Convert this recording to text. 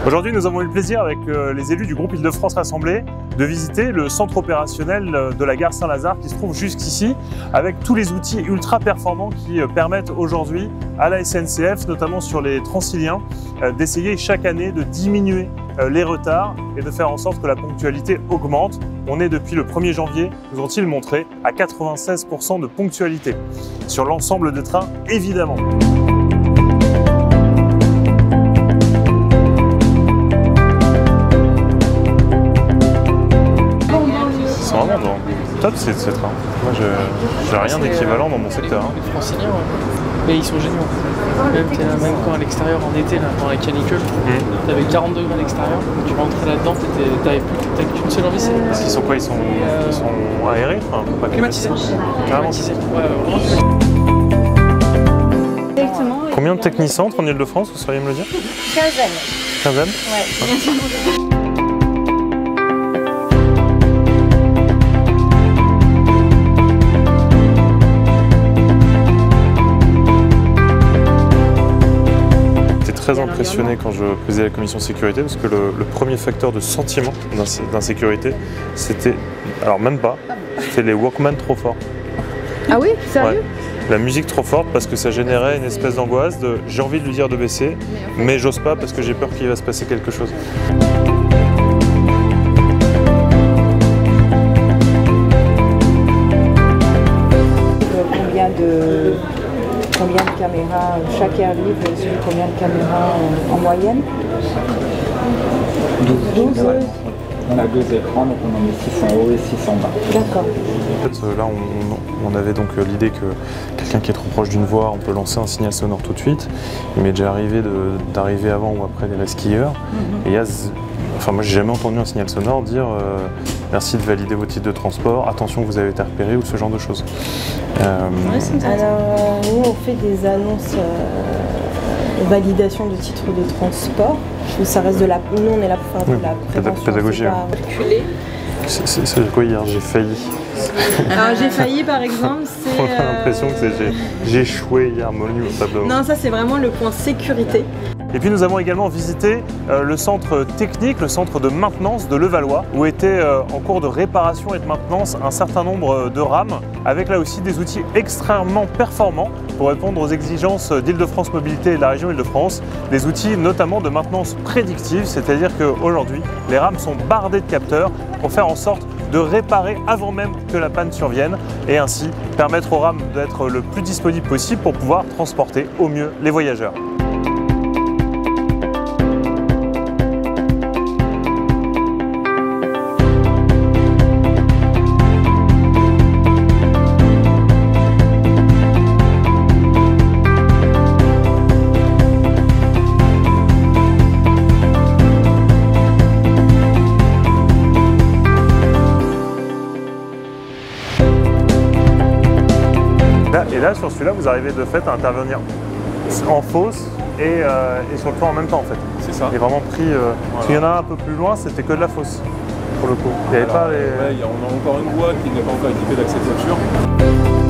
Aujourd'hui, nous avons eu le plaisir avec les élus du groupe Île-de-France Rassemblés de visiter le centre opérationnel de la gare Saint-Lazare qui se trouve juste ici, avec tous les outils ultra performants qui permettent aujourd'hui à la SNCF, notamment sur les Transiliens, d'essayer chaque année de diminuer les retards et de faire en sorte que la ponctualité augmente. On est depuis le 1er janvier, nous ont-ils montré, à 96% de ponctualité sur l'ensemble des trains, évidemment. C'est vraiment top ces trains. Moi, j'ai rien d'équivalent dans mon secteur. Les Franciliens, mais ils sont géniaux. Même quand à l'extérieur en été, là, dans la canicule, tu avais 40 degrés à l'extérieur, tu rentrais là-dedans, t'avais qu'une seule envie, c'est... Parce qu'ils sont quoi? Ils sont aérés, enfin, pas climatisés. Carrément. Exactement. Combien de technicentres en Île-de-France, vous sauriez me le dire? Quinzaine. Quinzaine? Ouais. Très impressionné quand je faisais la commission sécurité parce que le premier facteur de sentiment d'insécurité, c'était, alors même pas, c'était les Walkman trop forts. Ah oui? Sérieux? Ouais. La musique trop forte parce que ça générait une espèce d'angoisse de j'ai envie de lui dire de baisser, mais j'ose pas parce que j'ai peur qu'il va se passer quelque chose. Combien de caméras chaque arrive, sur combien de caméras en moyenne? 12. On a 2 écrans, donc on en met 6 en haut et 6 en bas. D'accord. En fait, là, on avait donc l'idée que quelqu'un qui est trop proche d'une voie, on peut lancer un signal sonore tout de suite. Il m'est déjà arrivé d'arriver avant ou après des skieurs. Et il y a, enfin, moi, j'ai jamais entendu un signal sonore dire merci de valider vos titres de transport, attention, vous avez été repéré ou ce genre de choses. Alors, nous, on fait des annonces validation de titres de transport. Ça reste de la... Nous, on est là pour faire de la prévention, pédagogie. C'est quoi hier? J'ai failli. Alors, j'ai failli, par exemple, c'est... On a l'impression que j'ai échoué hier, monumentablement. Non, ça, c'est vraiment le point sécurité. Et puis nous avons également visité le centre technique, le centre de maintenance de Levallois, où étaient en cours de réparation et de maintenance un certain nombre de rames, avec là aussi des outils extrêmement performants pour répondre aux exigences d'Île-de-France Mobilité et de la région Île-de-France, des outils notamment de maintenance prédictive, c'est-à-dire qu'aujourd'hui, les rames sont bardées de capteurs pour faire en sorte de réparer avant même que la panne survienne et ainsi permettre aux rames d'être le plus disponibles possible pour pouvoir transporter au mieux les voyageurs. Et là, sur celui-là, vous arrivez de fait à intervenir en fosse et sur le toit en même temps, en fait. C'est ça. Et vraiment pris. Voilà. Il y en a un peu plus loin, c'était que de la fosse, pour le coup. Il y avait pas les... Ouais, on a encore une voie qui n'est pas encore équipée d'accès de voiture.